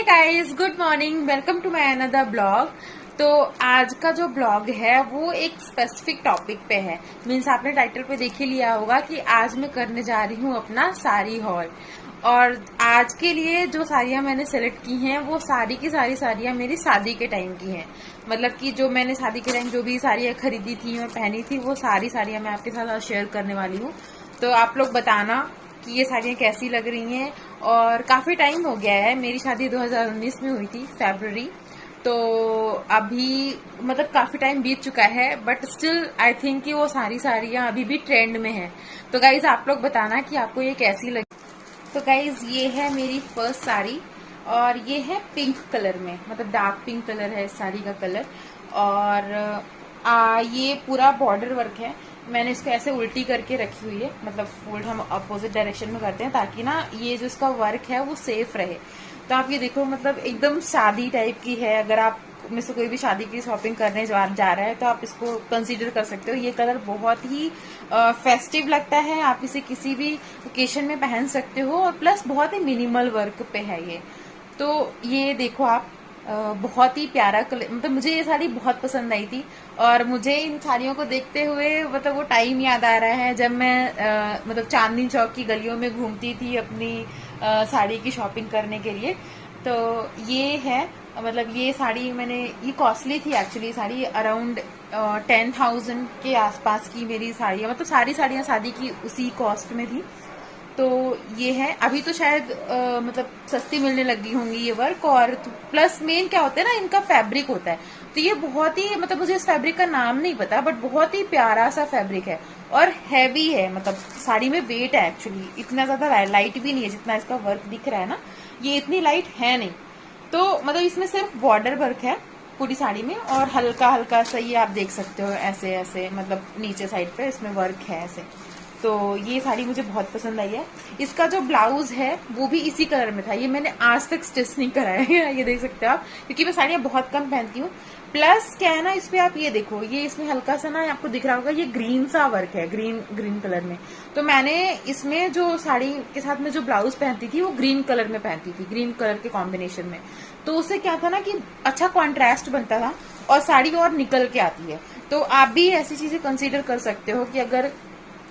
Guys, good morning, welcome to my another blog. तो आज का जो ब्लॉग है वो एक स्पेसिफिक टॉपिक पे है। मीन्स आपने टाइटल पे देख ही लिया होगा कि आज मैं करने जा रही हूँ अपना साड़ी हॉल। और आज के लिए जो साड़ियाँ मैंने सेलेक्ट की हैं वो सारी की सारी साड़ियाँ मेरी शादी के टाइम की हैं। मतलब कि जो मैंने शादी के टाइम जो भी साड़ियाँ खरीदी थी और पहनी थी वो सारी साड़ियाँ मैं आपके साथ शेयर करने वाली हूँ। तो आप लोग बताना कि ये साड़ियाँ कैसी लग रही हैं। और काफ़ी टाइम हो गया है, मेरी शादी 2019 में हुई थी, फरवरी। तो अभी मतलब काफ़ी टाइम बीत चुका है, बट स्टिल आई थिंक कि वो सारी साड़ियाँ अभी भी ट्रेंड में हैं। तो गाइज आप लोग बताना कि आपको ये कैसी लगी। तो गाइज ये है मेरी फर्स्ट साड़ी और ये है पिंक कलर में, मतलब डार्क पिंक कलर है इस साड़ी का कलर। और ये पूरा बॉर्डर वर्क है। मैंने इसको ऐसे उल्टी करके रखी हुई है, मतलब फोल्ड हम अपोजिट डायरेक्शन में करते हैं ताकि ना ये जो इसका वर्क है वो सेफ रहे। तो आप ये देखो, मतलब एकदम शादी टाइप की है। अगर आप में से कोई भी शादी की शॉपिंग करने जा रहा है तो आप इसको कंसीडर कर सकते हो। ये कलर बहुत ही फेस्टिव लगता है, आप इसे किसी भी ओकेशन में पहन सकते हो। और प्लस बहुत ही मिनिमल वर्क पे है ये। तो ये देखो आप, बहुत ही प्यारा कलर, मतलब मुझे ये साड़ी बहुत पसंद आई थी। और मुझे इन साड़ियों को देखते हुए मतलब वो टाइम याद आ रहा है जब मैं मतलब चांदनी चौक की गलियों में घूमती थी अपनी साड़ी की शॉपिंग करने के लिए। तो ये है, मतलब ये साड़ी मैंने, ये कॉस्टली थी एक्चुअली। साड़ी अराउंड 10,000 के आसपास की मेरी साड़ी है, मतलब सारी साड़ियाँ शादी की उसी कॉस्ट में थी। तो ये है, अभी तो शायद मतलब सस्ती मिलने लगी होंगी ये वर्क। और प्लस मेन क्या होता है ना, इनका फैब्रिक होता है। तो ये बहुत ही, मतलब मुझे इस फैब्रिक का नाम नहीं पता, बट बहुत ही प्यारा सा फैब्रिक है और हैवी है। मतलब साड़ी में वेट है एक्चुअली, इतना ज्यादा लाइट भी नहीं है जितना इसका वर्क दिख रहा है ना, ये इतनी लाइट है नहीं। तो मतलब इसमें सिर्फ बॉर्डर वर्क है पूरी साड़ी में, और हल्का हल्का सा ये आप देख सकते हो ऐसे ऐसे, मतलब नीचे साइड पे इसमें वर्क है ऐसे। तो ये साड़ी मुझे बहुत पसंद आई है। इसका जो ब्लाउज है वो भी इसी कलर में था। ये मैंने आज तक स्टिच नहीं कराया है, ये देख सकते हो आप, क्योंकि मैं साड़ियाँ बहुत कम पहनती हूँ। प्लस क्या है ना, इस पे आप ये देखो, ये इसमें हल्का सा ना आपको दिख रहा होगा, ये ग्रीन सा वर्क है, ग्रीन ग्रीन कलर में। तो मैंने इसमें जो साड़ी के साथ में जो ब्लाउज पहनती थी वो ग्रीन कलर में पहनती थी, ग्रीन कलर के कॉम्बिनेशन में। तो उससे क्या था ना कि अच्छा कॉन्ट्रास्ट बनता था और साड़ी और निकल के आती है। तो आप भी ऐसी चीजें कंसीडर कर सकते हो कि अगर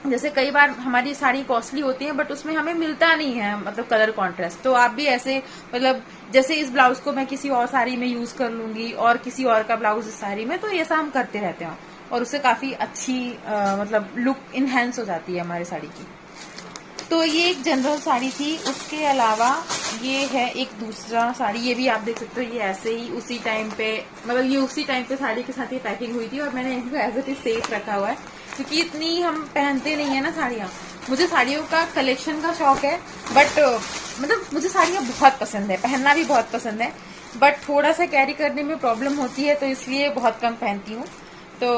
जैसे कई बार हमारी साड़ी कॉस्टली होती है बट उसमें हमें मिलता नहीं है मतलब कलर कॉन्ट्रास्ट, तो आप भी ऐसे, मतलब जैसे इस ब्लाउज को मैं किसी और साड़ी में यूज कर लूंगी और किसी और का ब्लाउज इस साड़ी में, तो ऐसा हम करते रहते हैं और उससे काफी अच्छी मतलब लुक इनहेंस हो जाती है हमारी साड़ी की। तो ये एक जनरल साड़ी थी। उसके अलावा ये है एक दूसरा साड़ी, ये भी आप देख सकते हो, ये ऐसे ही उसी टाइम पे, मतलब ये उसी टाइम पे साड़ी के साथ ही पैकिंग हुई थी और मैंने इनको एज इट इज सेफ रखा हुआ है, क्योंकि इतनी हम पहनते नहीं है ना साड़ियाँ। मुझे साड़ियों का कलेक्शन का शौक है, बट मतलब मुझे साड़ियाँ बहुत पसंद है, पहनना भी बहुत पसंद है, बट थोड़ा सा कैरी करने में प्रॉब्लम होती है, तो इसलिए बहुत कम पहनती हूँ। तो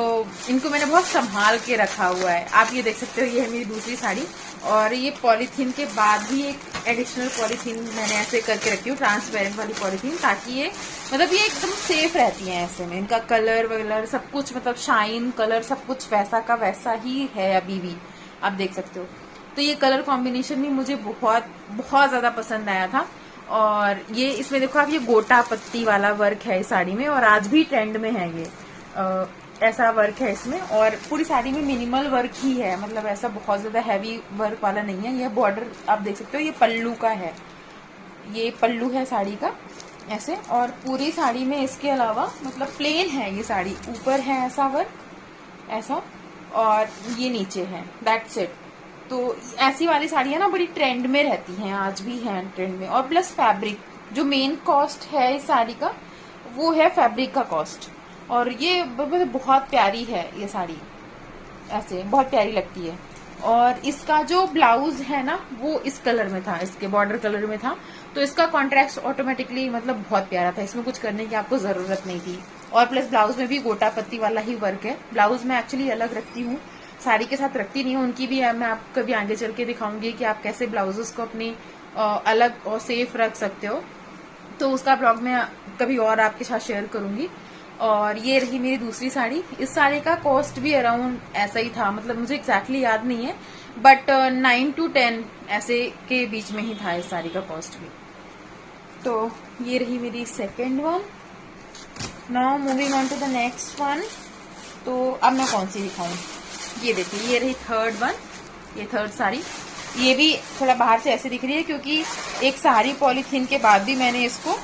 इनको मैंने बहुत संभाल के रखा हुआ है। आप ये देख सकते हो, ये है मेरी दूसरी साड़ी। और ये पॉलीथीन के बाद भी एक एडिशनल पॉलीथीन मैंने ऐसे करके रखी हूँ, ट्रांसपेरेंट वाली पॉलीथीन, ताकि ये मतलब ये एकदम सेफ रहती है ऐसे में। इनका कलर वगैरह सब कुछ, मतलब शाइन कलर सब कुछ वैसा का वैसा ही है अभी भी, आप देख सकते हो। तो ये कलर कॉम्बिनेशन भी मुझे बहुत बहुत ज्यादा पसंद आया था। और ये इसमें देखो आप, ये गोटा पत्ती वाला वर्क है इस साड़ी में और आज भी ट्रेंड में है ये। ऐसा वर्क है इसमें और पूरी साड़ी में मिनिमल वर्क ही है, मतलब ऐसा बहुत ज्यादा हैवी वर्क वाला नहीं है। यह बॉर्डर आप देख सकते हो, ये पल्लू का है, ये पल्लू है साड़ी का ऐसे। और पूरी साड़ी में इसके अलावा मतलब प्लेन है ये साड़ी, ऊपर है ऐसा वर्क ऐसा और ये नीचे है, दैट्स इट। तो ऐसी वाली साड़ियाँ ना बड़ी ट्रेंड में रहती हैं, आज भी हैं ट्रेंड में। और प्लस फैब्रिक, जो मेन कॉस्ट है इस साड़ी का वो है फैब्रिक का कॉस्ट। और ये बहुत प्यारी है ये साड़ी, ऐसे बहुत प्यारी लगती है। और इसका जो ब्लाउज है ना वो इस कलर में था, इसके बॉर्डर कलर में था, तो इसका कॉन्ट्रास्ट ऑटोमेटिकली मतलब बहुत प्यारा था, इसमें कुछ करने की आपको जरूरत नहीं थी। और प्लस ब्लाउज में भी गोटा पत्ती वाला ही वर्क है। ब्लाउज मैं एक्चुअली अलग रखती हूँ, साड़ी के साथ रखती नहीं हूँ। उनकी भी मैं आपको कभी आगे चल के दिखाऊंगी कि आप कैसे ब्लाउजेस को अपनी अलग और सेफ रख सकते हो, तो उसका ब्लॉग मैं कभी और आपके साथ शेयर करूंगी। और ये रही मेरी दूसरी साड़ी। इस साड़ी का कॉस्ट भी अराउंड ऐसा ही था, मतलब मुझे एग्जैक्टली याद नहीं है, बट 9 to 10 ऐसे के बीच में ही था इस साड़ी का कॉस्ट भी। तो ये रही मेरी second one. Now moving on to the next one. तो अब मैं कौन सी दिखाऊं? ये देखिए, ये रही थर्ड वन, ये थर्ड साड़ी। ये भी थोड़ा बाहर से ऐसे दिख रही है क्योंकि एक साड़ी पॉलीथीन के बाद भी मैंने इसको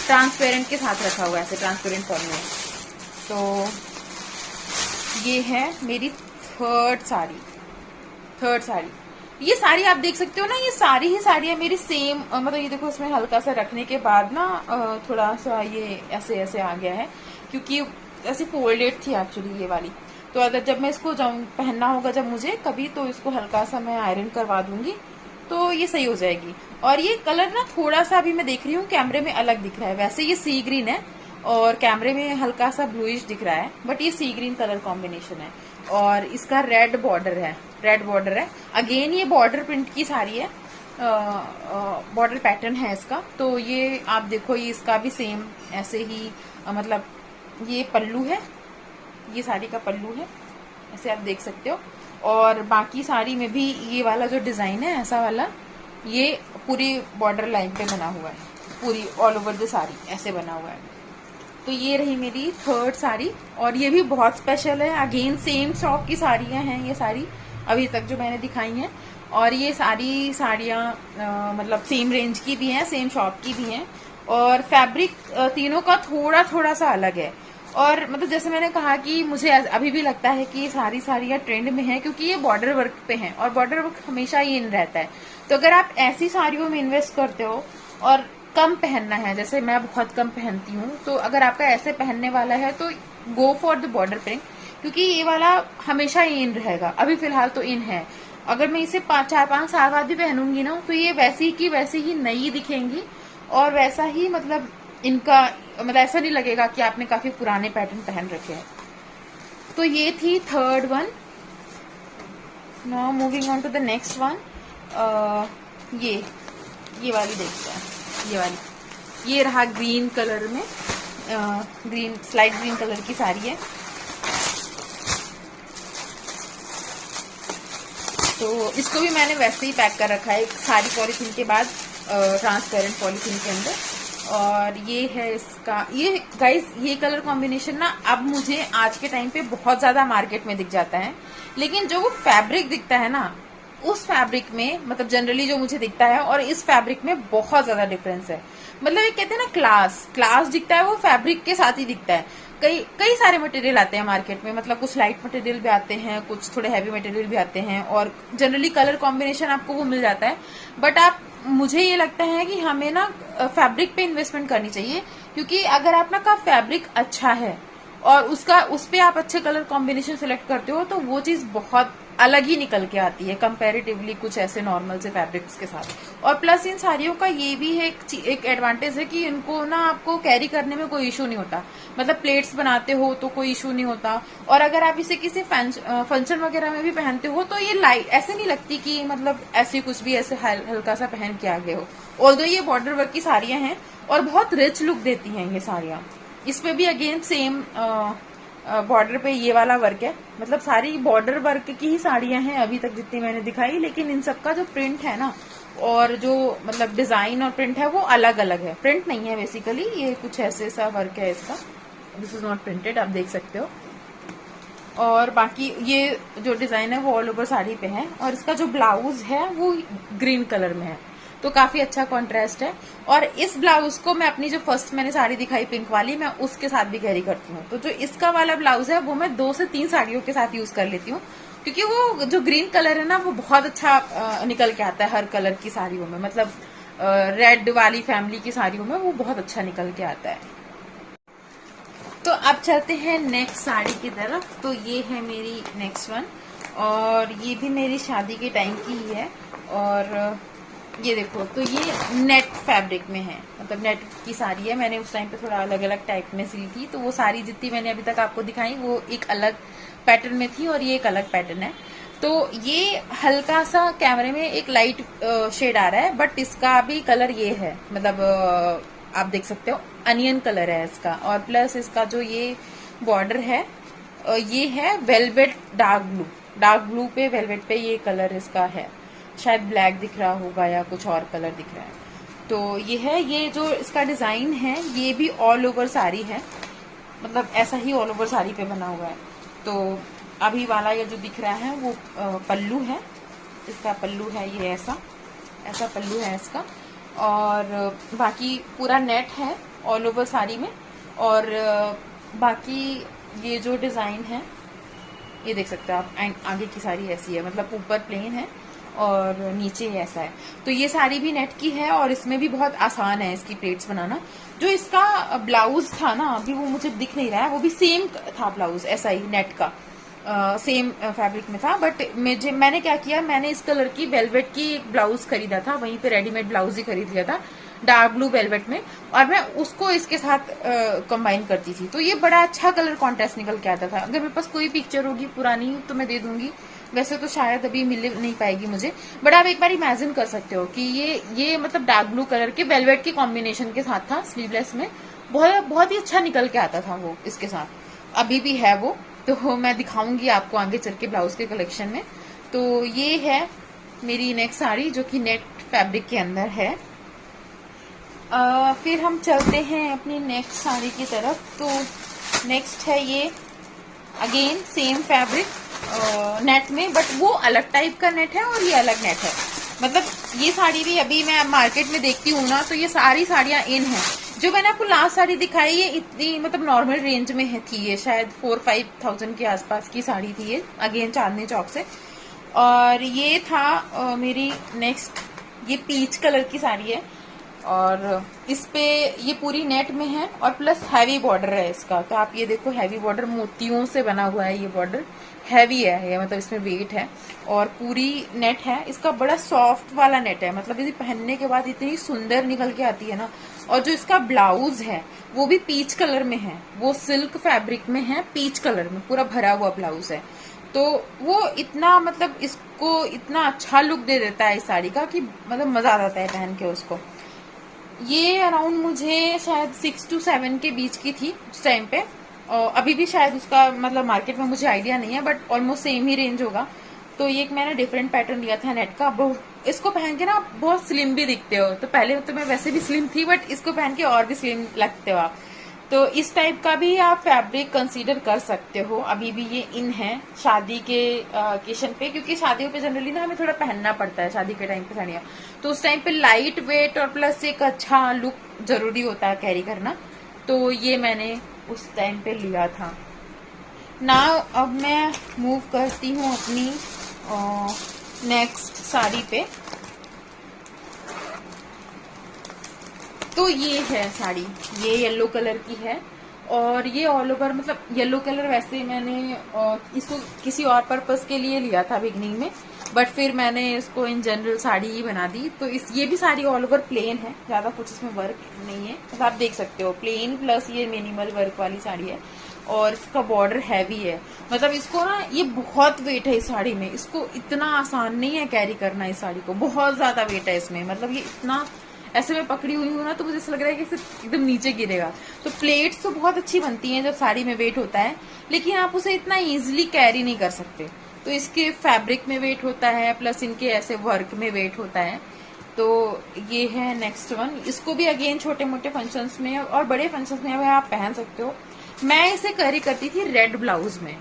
ट्रांसपेरेंट के साथ रखा हुआ है, ऐसे ट्रांसपेरेंट फॉर्म में। तो ये है मेरी थर्ड साड़ी। ये साड़ी आप देख सकते हो ना, ये सारी ही साड़ियाँ मेरी सेम, मतलब ये देखो इसमें हल्का सा रखने के बाद ना थोड़ा सा ये ऐसे ऐसे आ गया है क्योंकि ऐसे फोल्डेड थी एक्चुअली ये वाली। तो अगर जब मैं इसको जब पहनना होगा जब मुझे कभी, तो इसको हल्का सा मैं आयरन करवा दूंगी तो ये सही हो जाएगी। और ये कलर ना थोड़ा सा अभी मैं देख रही हूँ कैमरे में अलग दिख रहा है। वैसे ये सी ग्रीन है और कैमरे में हल्का सा ब्लूइश दिख रहा है, बट ये सी ग्रीन कलर कॉम्बिनेशन है और इसका रेड बॉर्डर है। अगेन ये बॉर्डर प्रिंट की साड़ी है, बॉर्डर पैटर्न है इसका। तो ये आप देखो, ये इसका भी सेम ऐसे ही मतलब ये पल्लू है, ये साड़ी का पल्लू है, ऐसे आप देख सकते हो। और बाकी साड़ी में भी ये वाला जो डिजाइन है ऐसा वाला, ये पूरी बॉर्डर लाइन पे बना हुआ है, पूरी ऑल ओवर द साड़ी ऐसे बना हुआ है। तो ये रही मेरी थर्ड साड़ी और ये भी बहुत स्पेशल है। अगेन सेम शॉप की साड़ियां हैं ये सारी अभी तक जो मैंने दिखाई हैं, और ये सारी साड़ियां मतलब सेम रेंज की भी हैं, सेम शॉप की भी हैं, और फैब्रिक तीनों का थोड़ा थोड़ा सा अलग है। और मतलब जैसे मैंने कहा कि मुझे अभी भी लगता है कि सारी साड़ियां ट्रेंड में हैं क्योंकि ये बॉर्डर वर्क पे हैं और बॉर्डर वर्क हमेशा ही इन रहता है। तो अगर आप ऐसी साड़ियों में इन्वेस्ट करते हो और कम पहनना है, जैसे मैं बहुत कम पहनती हूँ, तो अगर आपका ऐसे पहनने वाला है तो go for the border print, क्योंकि ये वाला हमेशा ही इन रहेगा। अभी फिलहाल तो इन है, अगर मैं इसे 4-5 साल बाद भी पहनूंगी ना तो ये वैसी की वैसी ही नई दिखेंगी और वैसा ही मतलब इनका मतलब ऐसा नहीं लगेगा कि आपने काफी पुराने पैटर्न पहन रखे हैं। तो ये थी third one. Now moving on to the next one. ये वाली देखते हैं, ये वाली, ये रहा ग्रीन कलर में, ग्रीन स्लाइट ग्रीन कलर की साड़ी है। तो इसको भी मैंने वैसे ही पैक कर रखा है, एक सारी पॉलीथीन के बाद ट्रांसपेरेंट पॉलीथीन के अंदर। और ये है इसका, ये गाइस ये कलर कॉम्बिनेशन ना अब मुझे आज के टाइम पे बहुत ज्यादा मार्केट में दिख जाता है, लेकिन जो वो फैब्रिक दिखता है ना, उस फैब्रिक में मतलब जनरली जो मुझे दिखता है और इस फैब्रिक में बहुत ज्यादा डिफरेंस है। मतलब ये कहते हैं ना क्लास दिखता है, वो फैब्रिक के साथ ही दिखता है। कई सारे मटेरियल आते हैं मार्केट में, मतलब कुछ लाइट मटेरियल भी आते हैं, कुछ थोड़े हैवी मटेरियल भी आते हैं, और जनरली कलर कॉम्बिनेशन आपको वो मिल जाता है। बट मुझे ये लगता है कि हमें ना फैब्रिक पे इन्वेस्टमेंट करनी चाहिए, क्योंकि अगर आपका का फैब्रिक अच्छा है और उस पे आप अच्छे कलर कॉम्बिनेशन सिलेक्ट करते हो तो वो चीज बहुत अलग ही निकल के आती है कंपैरेटिवली कुछ ऐसे नॉर्मल से फैब्रिक्स के साथ। और प्लस इन साड़ियों का ये भी है एक एडवांटेज है कि इनको ना आपको कैरी करने में कोई इशू नहीं होता, मतलब प्लेट्स बनाते हो तो कोई इशू नहीं होता। और अगर आप इसे किसी फंक्शन वगैरह में भी पहनते हो तो ये लाइट ऐसे नहीं लगती कि मतलब ऐसे कुछ भी ऐसे हल्का सा पहन के आगे हो। ऑल्दो ये बॉर्डर वर्क की साड़ियां हैं और बहुत रिच लुक देती हैं ये साड़ियां। इस पे भी अगेन सेम बॉर्डर पे ये वाला वर्क है, मतलब सारी बॉर्डर वर्क की ही साड़ियां हैं अभी तक जितनी मैंने दिखाई, लेकिन इन सबका जो प्रिंट है ना और जो मतलब डिजाइन और प्रिंट है वो अलग अलग है। प्रिंट नहीं है बेसिकली, ये कुछ ऐसे सा वर्क है इसका, दिस इज नॉट प्रिंटेड, आप देख सकते हो। और बाकी ये जो डिजाइन है वो ऑल ओवर साड़ी पे है, और इसका जो ब्लाउज है वो ग्रीन कलर में है, तो काफी अच्छा कॉन्ट्रास्ट है। और इस ब्लाउज को मैं अपनी जो फर्स्ट मैंने साड़ी दिखाई पिंक वाली, मैं उसके साथ भी कैरी करती हूँ। तो जो इसका वाला ब्लाउज है वो मैं 2 से 3 साड़ियों के साथ यूज कर लेती हूँ, क्योंकि वो जो ग्रीन कलर है ना वो बहुत अच्छा निकल के आता है हर कलर की साड़ियों में, मतलब रेड वाली फैमिली की साड़ियों में वो बहुत अच्छा निकल के आता है। तो अब चलते हैं नेक्स्ट साड़ी की तरफ। तो ये है मेरी नेक्स्ट वन, और ये भी मेरी शादी के टाइम की ही है। और ये देखो, तो ये नेट फैब्रिक में है, मतलब नेट की साड़ी है। मैंने उस टाइम पे थोड़ा अलग अलग टाइप में सिली थी, तो वो सारी जितनी मैंने अभी तक आपको दिखाई वो एक अलग पैटर्न में थी और ये एक अलग पैटर्न है। तो ये हल्का सा कैमरे में एक लाइट शेड आ रहा है, बट इसका भी कलर ये है, मतलब आप देख सकते हो अनियन कलर है इसका। और प्लस इसका जो ये बॉर्डर है ये है वेलवेट डार्क ब्लू पे वेलवेट पे ये कलर इसका है, शायद ब्लैक दिख रहा होगा या कुछ और कलर दिख रहा है। तो ये है, ये जो इसका डिजाइन है ये भी ऑल ओवर साड़ी है, मतलब ऐसा ही ऑल ओवर साड़ी पे बना हुआ है। तो अभी वाला ये जो दिख रहा है वो पल्लू है, इसका पल्लू है, ये ऐसा ऐसा पल्लू है इसका। और बाकी पूरा नेट है ऑल ओवर साड़ी में। और बाकी ये जो डिजाइन है ये देख सकते हो आप, आगे की साड़ी ऐसी है, मतलब ऊपर प्लेन है और नीचे ऐसा है। तो ये साड़ी भी नेट की है और इसमें भी बहुत आसान है इसकी प्लेट्स बनाना। जो इसका ब्लाउज था ना, अभी वो मुझे दिख नहीं रहा है, वो भी सेम था ब्लाउज, ऐसा ही नेट का सेम फैब्रिक में था। बट मैंने क्या किया, मैंने इस कलर की वेलवेट की एक ब्लाउज खरीदा था, वहीं पे रेडीमेड ब्लाउज ही खरीद लिया था डार्क ब्लू वेलवेट में, और मैं उसको इसके साथ कंबाइन करती थी। तो ये बड़ा अच्छा कलर कॉन्ट्रास्ट निकल के आता था। अगर मेरे पास कोई पिक्चर होगी पुरानी तो मैं दे दूंगी, वैसे तो शायद अभी मिल नहीं पाएगी मुझे, बट आप एक बार इमेजिन कर सकते हो कि ये मतलब डार्क ब्लू कलर के वेलवेट के कॉम्बिनेशन के साथ था, स्लीवलेस में, बहुत ही अच्छा निकल के आता था वो इसके साथ। अभी भी है वो, तो मैं दिखाऊंगी आपको आगे चल के ब्लाउज के कलेक्शन में। तो ये है मेरी नेक्स्ट साड़ी जो कि नेट फैब्रिक के अंदर है। फिर हम चलते हैं अपनी नेक्स्ट साड़ी की तरफ। तो नेक्स्ट है ये, अगेन सेम फैब्रिक नेट में, बट वो अलग टाइप का नेट है और ये अलग नेट है। मतलब ये साड़ी भी अभी मैं मार्केट में देखती हूँ ना, तो ये सारी साड़ियां इन हैं। जो मैंने आपको लास्ट साड़ी दिखाई ये इतनी मतलब नॉर्मल रेंज में है, थी ये शायद 4-5 के आसपास की साड़ी थी ये, अगेन चांदनी चौक से। और ये था मेरी नेक्स्ट, ये पीच कलर की साड़ी है और इस पे ये पूरी नेट में है और प्लस हैवी बॉर्डर है इसका। तो आप ये देखो, हैवी बॉर्डर मोतियों से बना हुआ है, ये बॉर्डर हैवी है, ये मतलब इसमें वेट है और पूरी नेट है। इसका बड़ा सॉफ्ट वाला नेट है, मतलब इसे पहनने के बाद इतनी सुंदर निकल के आती है ना। और जो इसका ब्लाउज है वो भी पीच कलर में है, वो सिल्क फैब्रिक में है, पीच कलर में पूरा भरा हुआ ब्लाउज है। तो वो इतना मतलब इसको इतना अच्छा लुक दे देता है इस साड़ी का कि मतलब मजा आ जाता है पहन के उसको। ये अराउंड मुझे शायद 6 to 7 के बीच की थी उस टाइम पे, और अभी भी शायद उसका मतलब मार्केट में मुझे आइडिया नहीं है, but almost same he range होगा। तो ये एक मैंने डिफरेंट पैटर्न लिया था नेट का। इसको पहन के ना बहुत स्लिम भी दिखते हो। तो पहले तो मैं वैसे भी स्लिम थी, बट इसको पहन के और भी स्लिम लगते हो आप। तो इस टाइप का भी आप फैब्रिक कंसीडर कर सकते हो। अभी भी ये इन है शादी के ओकेशन पे, क्योंकि शादियों पे जनरली ना हमें थोड़ा पहनना पड़ता है शादी के टाइम पे साड़ियाँ। तो उस टाइम पे लाइट वेट और प्लस एक अच्छा लुक जरूरी होता है कैरी करना। तो ये मैंने उस टाइम पे लिया था ना। अब मैं मूव करती हूँ अपनी नेक्स्ट साड़ी पे। तो ये है साड़ी, ये येलो कलर की है और ये ऑल ओवर मतलब येलो कलर वैसे मैंने इसको किसी और पर्पस के लिए लिया था बिगनिंग में, बट फिर मैंने इसको इन जनरल साड़ी ही बना दी। तो ये भी साड़ी ऑल ओवर प्लेन है, ज्यादा कुछ इसमें वर्क नहीं है, तो आप देख सकते हो प्लेन प्लस ये मिनिमल वर्क वाली साड़ी है। और इसका बॉर्डर हैवी है, मतलब इसको ना ये बहुत वेट है इस साड़ी में, इसको इतना आसान नहीं है कैरी करना इस साड़ी को, बहुत ज्यादा वेट है इसमें। मतलब ये इतना ऐसे में पकड़ी हुई हूँ ना तो मुझे ऐसा लग रहा है कि एकदम नीचे गिरेगा। तो प्लेट्स तो बहुत अच्छी बनती हैं जब साड़ी में वेट होता है, लेकिन आप उसे इतना इजीली कैरी नहीं कर सकते। तो इसके फैब्रिक में वेट होता है प्लस इनके ऐसे वर्क में वेट होता है। तो ये है नेक्स्ट वन। इसको भी अगेन छोटे मोटे फंक्शंस में और बड़े फंक्शंस में आप पहन सकते हो। मैं इसे कैरी करती थी रेड ब्लाउज में,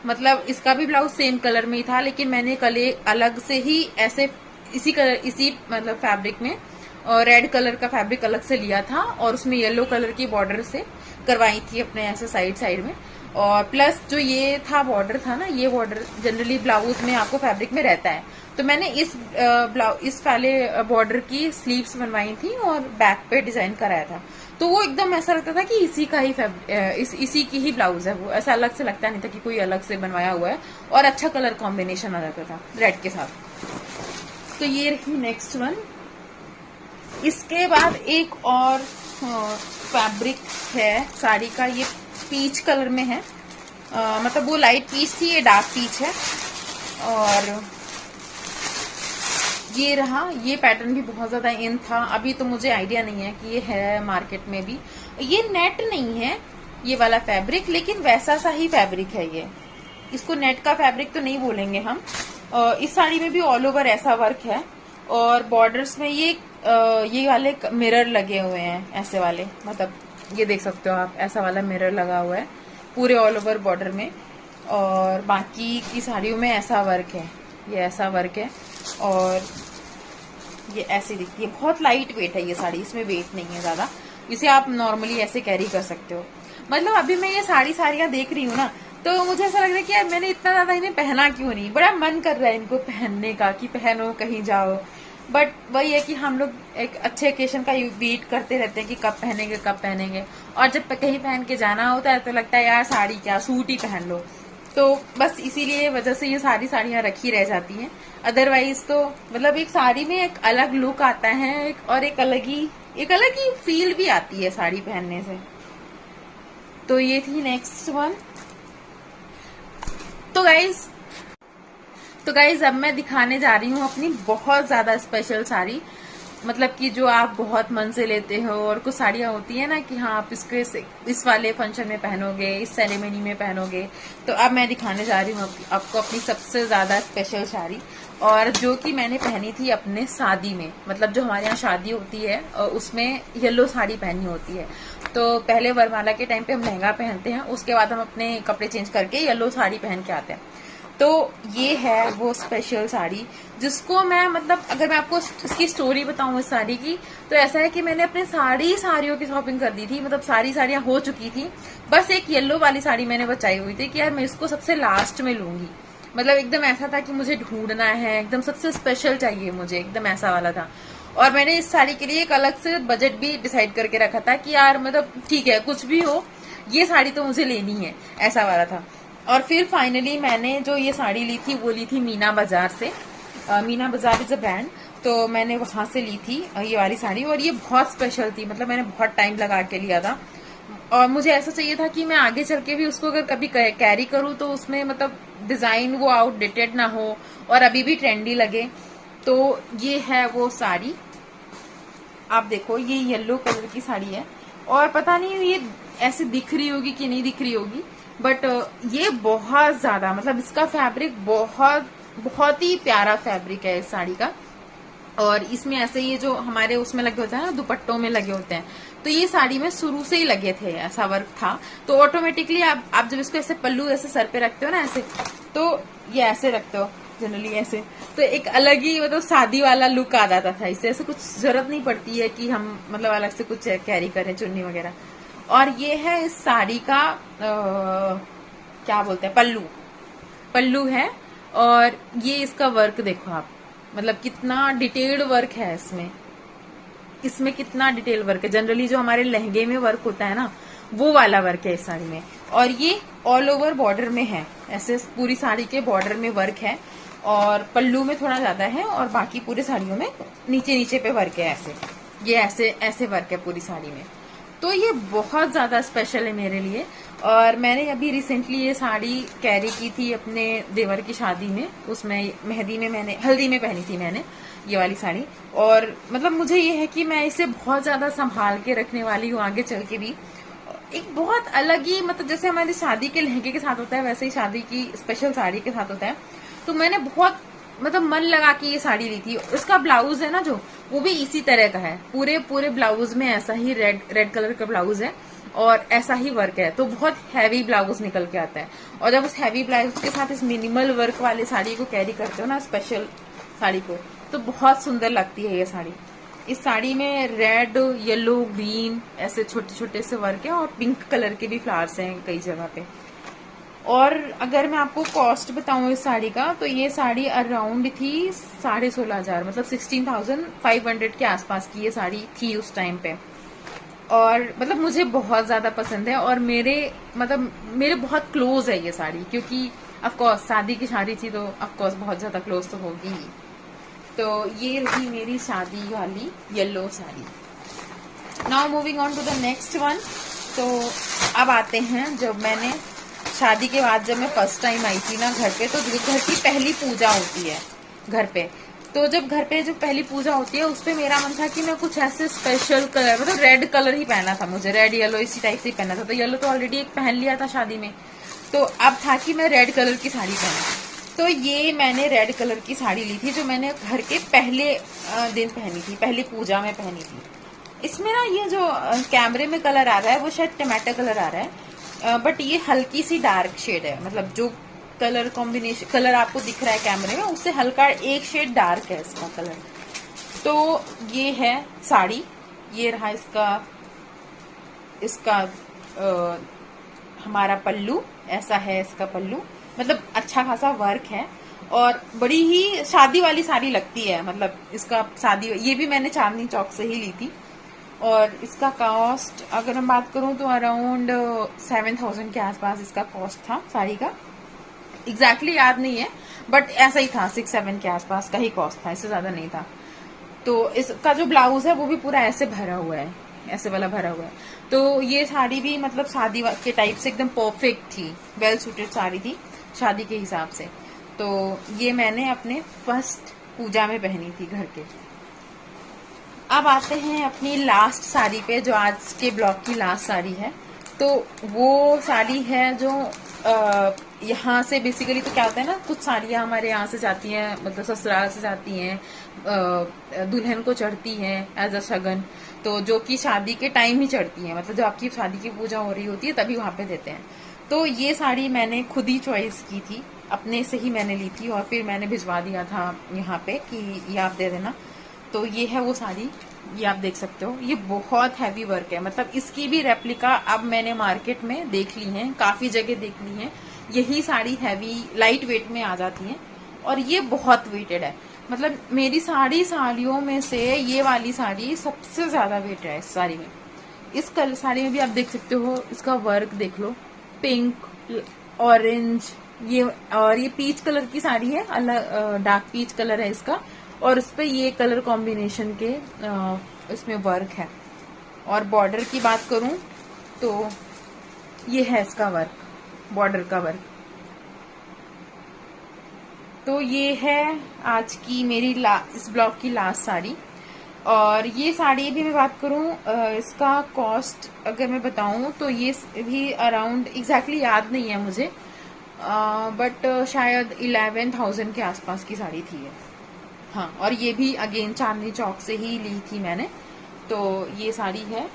मतलब इसका भी ब्लाउज सेम कलर में ही था, लेकिन मैंने कल अलग से ही ऐसे इसी मतलब फैब्रिक में और रेड कलर का फैब्रिक अलग से लिया था और उसमें येलो कलर की बॉर्डर से करवाई थी अपने ऐसे साइड में। और प्लस जो ये था बॉर्डर था ना, ये बॉर्डर जनरली ब्लाउज में आपको फैब्रिक में रहता है। तो मैंने इस वाले बॉर्डर की स्लीव्स बनवाई थी और बैक पे डिजाइन कराया था। तो वो एकदम ऐसा लगता था कि इसी का ही इसी की ही ब्लाउज है, वो ऐसा अलग से लगता नहीं था कि कोई अलग से बनवाया हुआ है। और अच्छा कलर कॉम्बिनेशन आ जाता था रेड के साथ। तो ये रही नेक्स्ट वन। इसके बाद एक और फैब्रिक है साड़ी का, ये पीच कलर में है, मतलब वो लाइट पीच थी, ये डार्क पीच है। और ये रहा, ये पैटर्न भी बहुत ज्यादा इन था, अभी तो मुझे आइडिया नहीं है कि ये है मार्केट में भी। ये नेट नहीं है ये वाला फैब्रिक, लेकिन वैसा सा ही फैब्रिक है ये, इसको नेट का फैब्रिक तो नहीं बोलेंगे हम। इस साड़ी में भी ऑल ओवर ऐसा वर्क है और बॉर्डर्स में ये ये वाले मिरर लगे हुए हैं ऐसे वाले, मतलब ये देख सकते हो आप, ऐसा वाला मिरर लगा हुआ है पूरे ऑल ओवर बॉर्डर में। और बाकी की साड़ियों में ऐसा वर्क है, ये ऐसा वर्क है और ये ऐसे दिखती है। बहुत लाइट वेट है ये साड़ी, इसमें वेट नहीं है ज्यादा, इसे आप नॉर्मली ऐसे कैरी कर सकते हो। मतलब अभी मैं ये साड़ियां देख रही हूँ ना, तो मुझे ऐसा लग रहा है कि यार मैंने इतना ज्यादा इन्हें पहना क्यों नहीं, बड़ा मन कर रहा है इनको पहनने का कि पहनो कहीं जाओ। बट वही है कि हम लोग एक अच्छे ओकेशन का वेट करते रहते हैं कि कब पहनेंगे कब पहनेंगे, और जब कहीं पहन के जाना होता है तो लगता है यार साड़ी क्या, सूट ही पहन लो। तो बस इसीलिए वजह से ये सारी साड़ियां रखी रह जाती हैं। अदरवाइज तो मतलब एक साड़ी में एक अलग लुक आता है और एक अलग ही फील भी आती है साड़ी पहनने से। तो ये थी नेक्स्ट वन। तो गाइज अब मैं दिखाने जा रही हूँ अपनी बहुत ज्यादा स्पेशल साड़ी, मतलब कि जो आप बहुत मन से लेते हो। और कुछ साड़ियां होती है ना कि हाँ आप इसके इस वाले फंक्शन में पहनोगे, इस सेरेमनी में पहनोगे। तो अब मैं दिखाने जा रही हूँ आपको अपनी सबसे ज्यादा स्पेशल साड़ी, और जो कि मैंने पहनी थी अपने शादी में। मतलब जो हमारे यहाँ शादी होती है और उसमें येलो साड़ी पहनी होती है। तो पहले वरमाला के टाइम पे हम लहंगा पहनते हैं, उसके बाद हम अपने कपड़े चेंज करके येलो साड़ी पहन के आते हैं। तो ये है वो स्पेशल साड़ी जिसको मैं, मतलब अगर मैं आपको इसकी स्टोरी बताऊं इस साड़ी की, तो ऐसा है कि मैंने अपने साड़ियों की शॉपिंग कर दी थी। मतलब सारी साड़ियां हो चुकी थी, बस एक येलो वाली साड़ी मैंने बचाई हुई थी कि यार मैं इसको सबसे लास्ट में लूंगी। मतलब एकदम ऐसा था कि मुझे ढूंढना है, एकदम सबसे स्पेशल चाहिए मुझे, एकदम ऐसा वाला था। और मैंने इस साड़ी के लिए एक अलग से बजट भी डिसाइड करके रखा था कि यार मतलब ठीक है कुछ भी हो, ये साड़ी तो मुझे लेनी है, ऐसा वाला था। और फिर फाइनली मैंने जो ये साड़ी ली थी वो ली थी मीना बाजार से। मीना बाजार इज अ ब्रांड, तो मैंने वहां से ली थी ये वाली साड़ी। और ये बहुत स्पेशल थी, मतलब मैंने बहुत टाइम लगा के लिया था। और मुझे ऐसा चाहिए था कि मैं आगे चल के भी उसको अगर कभी कैरी करूँ तो उसमें मतलब डिजाइन वो आउटडेटेड ना हो और अभी भी ट्रेंडी लगे। तो ये है वो साड़ी, आप देखो ये येलो कलर की साड़ी है। और पता नहीं ये ऐसे दिख रही होगी कि नहीं दिख रही होगी, बट ये बहुत ज्यादा, मतलब इसका फैब्रिक बहुत ही प्यारा फैब्रिक है इस साड़ी का। और इसमें ऐसे ये जो हमारे उसमें लगे होते हैं ना, दुपट्टों में लगे होते हैं, तो ये साड़ी में शुरू से ही लगे थे, ऐसा वर्क था। तो ऑटोमेटिकली आप जब इसको ऐसे पल्लू ऐसे सर पे रखते हो ना ऐसे, तो ये ऐसे रखते हो जनरली ऐसे, तो एक अलग ही मतलब शादी वाला लुक आ जाता था इससे। ऐसे कुछ जरूरत नहीं पड़ती है कि हम मतलब अलग से कुछ कैरी करें, चुन्नी वगैरह। और ये है इस साड़ी का क्या बोलते हैं, पल्लू है। और ये इसका वर्क देखो आप, मतलब कितना डिटेल्ड वर्क है इसमें कितना डिटेल वर्क है। जनरली जो हमारे लहंगे में वर्क होता है ना, वो वाला वर्क है इस साड़ी में। और ये ऑल ओवर बॉर्डर में है, ऐसे पूरी साड़ी के बॉर्डर में वर्क है। और पल्लू में थोड़ा ज्यादा है, और बाकी पूरी साड़ियों में नीचे पे वर्क है ऐसे। ये ऐसे वर्क है पूरी साड़ी में। तो ये बहुत ज्यादा स्पेशल है मेरे लिए। और मैंने अभी रिसेंटली ये साड़ी कैरी की थी अपने देवर की शादी में, उसमें हल्दी में पहनी थी मैंने ये वाली साड़ी। और मतलब मुझे ये है कि मैं इसे बहुत ज्यादा संभाल के रखने वाली हूँ आगे चल के भी। एक बहुत अलग ही, मतलब जैसे हमारी शादी के लहंगे के साथ होता है, वैसे ही शादी की स्पेशल साड़ी के साथ होता है। तो मैंने बहुत मतलब मन लगा के ये साड़ी ली थी। उसका ब्लाउज है ना जो, वो भी इसी तरह का है, पूरे ब्लाउज में ऐसा ही रेड कलर का ब्लाउज है और ऐसा ही वर्क है। तो बहुत हैवी ब्लाउज निकल के आता है। और जब उस हैवी ब्लाउज के साथ इस मिनिमल वर्क वाली साड़ी को कैरी करते हो ना, स्पेशल साड़ी को, तो बहुत सुंदर लगती है ये साड़ी। इस साड़ी में रेड, येलो, ग्रीन ऐसे छोटे छोटे से वर्क है, और पिंक कलर के भी फ्लावर्स हैं कई जगह पे। और अगर मैं आपको कॉस्ट बताऊं इस साड़ी का, तो ये साड़ी अराउंड थी 16,500, मतलब 16,500 के आसपास की ये साड़ी थी उस टाइम पे। और मतलब मुझे बहुत ज्यादा पसंद है, और मेरे बहुत क्लोज है ये साड़ी, क्योंकि ऑफकोर्स शादी की साड़ी थी तो ऑफकोर्स बहुत ज्यादा क्लोज तो होगी ही। तो ये रही मेरी शादी वाली yellow sari. Now moving on to the next one. तो अब आते हैं, जब मैंने शादी के बाद जब मैं फर्स्ट टाइम आई थी ना घर पे, तो घर की पहली पूजा होती है घर पे। तो जब घर पे जो पहली पूजा होती है, उस पे मेरा मन था कि मैं कुछ ऐसे स्पेशल कलर, मतलब रेड कलर ही पहना था मुझे, रेड येलो इसी टाइप से ही पहना था। तो येलो तो ऑलरेडी एक पहन लिया था शादी में, तो अब था कि मैं रेड कलर की साड़ी पहना। तो ये मैंने रेड कलर की साड़ी ली थी, जो मैंने घर के पहले दिन पहनी थी, पहली पूजा में पहनी थी। इसमें ना ये जो कैमरे में कलर आ रहा है वो शायद टमाटर कलर आ रहा है, बट ये हल्की सी डार्क शेड है। मतलब जो कलर कॉम्बिनेशन कलर आपको दिख रहा है कैमरे में, उससे हल्का एक शेड डार्क है इसका कलर। तो ये है साड़ी, ये रहा इसका हमारा पल्लू, ऐसा है इसका पल्लू। मतलब अच्छा खासा वर्क है और बड़ी ही शादी वाली साड़ी लगती है। मतलब इसका शादी, ये भी मैंने चांदनी चौक से ही ली थी। और इसका कॉस्ट अगर मैं बात करूं तो अराउंड 7,000 के आसपास इसका कॉस्ट था साड़ी का। एग्जैक्टली याद नहीं है, बट ऐसा ही था, 6-7 के आसपास का ही कॉस्ट था, इससे ज्यादा नहीं था। तो इसका जो ब्लाउज है वो भी पूरा ऐसे भरा हुआ है, ऐसे वाला भरा हुआ है। तो ये साड़ी भी मतलब शादी के टाइप से एकदम परफेक्ट थी, वेल सूटेड साड़ी थी शादी के हिसाब से। तो ये मैंने अपने फर्स्ट पूजा में पहनी थी घर के। अब आते हैं अपनी लास्ट साड़ी पे, जो आज के ब्लॉग की लास्ट साड़ी है। तो वो साड़ी है जो यहाँ से बेसिकली तो क्या होता है ना, कुछ साड़ियाँ हमारे यहाँ से जाती हैं, मतलब ससुराल से जाती हैं, दुल्हन को चढ़ती हैं एज अ शगन। तो जो कि शादी के टाइम ही चढ़ती हैं, मतलब जब आपकी शादी की पूजा हो रही होती है तभी वहां पे देते हैं। तो ये साड़ी मैंने खुद ही चॉइस की थी, अपने से ही मैंने ली थी और फिर मैंने भिजवा दिया था यहाँ पे कि ये आप दे देना। तो ये है वो साड़ी, ये आप देख सकते हो। ये बहुत हैवी वर्क है, मतलब इसकी भी रेप्लिका अब मैंने मार्केट में देख ली है, काफी जगह देख ली है। यही साड़ी हैवी लाइट वेट में आ जाती है और ये बहुत वेटेड है। मतलब मेरी साड़ियों में से ये वाली साड़ी सबसे ज्यादा वेट है इस साड़ी में। इस कलर साड़ी में भी आप देख सकते हो, इसका वर्क देख लो, पिंक, ऑरेंज, ये और ये पीच कलर की साड़ी है, अलग डार्क पीच कलर है इसका। और उस पे ये कलर कॉम्बिनेशन के इसमें वर्क है। और बॉर्डर की बात करूं तो ये है इसका वर्क, बॉर्डर का वर्क। तो ये है आज की मेरी इस ब्लॉग की लास्ट साड़ी। और ये साड़ी भी मैं बात करूं, इसका कॉस्ट अगर मैं बताऊं तो ये भी अराउंड एग्जैक्टली याद नहीं है मुझे, बट शायद 11,000 के आसपास की साड़ी थी ये। हाँ, और ये भी अगेन चांदनी चौक से ही ली थी मैंने। तो ये साड़ी है,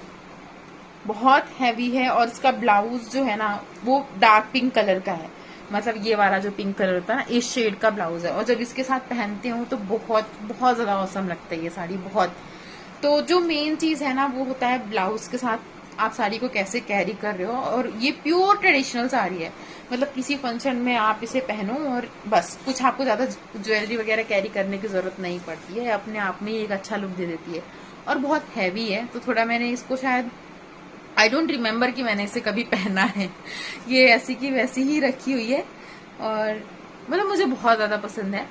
बहुत हैवी है। और इसका ब्लाउज जो है ना वो डार्क पिंक कलर का है, मतलब ये वाला जो पिंक कलर होता है ना, इस शेड का ब्लाउज है। और जब इसके साथ पहनते हो तो बहुत बहुत ज्यादा औसम लगता है ये साड़ी, बहुत। तो जो मेन चीज है ना वो होता है ब्लाउज के साथ आप साड़ी को कैसे कैरी कर रहे हो। और ये प्योर ट्रेडिशनल साड़ी है, मतलब किसी फंक्शन में आप इसे पहनो और बस, कुछ आपको ज्यादा ज्वेलरी वगैरह कैरी करने की जरूरत नहीं पड़ती है, अपने आप में एक अच्छा लुक दे देती है। और बहुत हैवी है, तो थोड़ा मैंने इसको शायद आई डोंट रिमेम्बर कि मैंने इसे कभी पहना है, ये ऐसी की वैसी ही रखी हुई है। और मतलब मुझे बहुत ज्यादा पसंद है।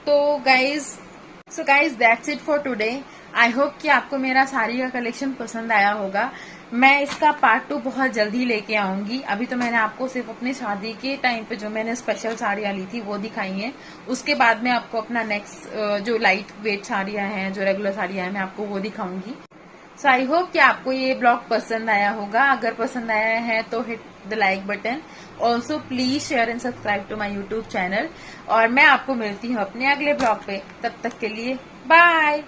तो guys that's it for today. I hope कि आपको मेरा साड़ी का कलेक्शन पसंद आया होगा। मैं इसका पार्ट 2 बहुत जल्दी लेके आऊंगी। अभी तो मैंने आपको सिर्फ अपनी शादी के टाइम पे जो मैंने स्पेशल साड़ियां ली थी वो दिखाई हैं। उसके बाद में आपको अपना नेक्स्ट जो लाइट वेट साड़ियां हैं, जो रेगुलर साड़ियां हैं, मैं आपको वो दिखाऊंगी। सो आई होप कि आपको ये ब्लॉग पसंद आया होगा। अगर पसंद आया है तो hit the like button. Also please share and subscribe to my YouTube channel. और मैं आपको मिलती हूँ अपने अगले ब्लॉग पे, तब तक के लिए बाय।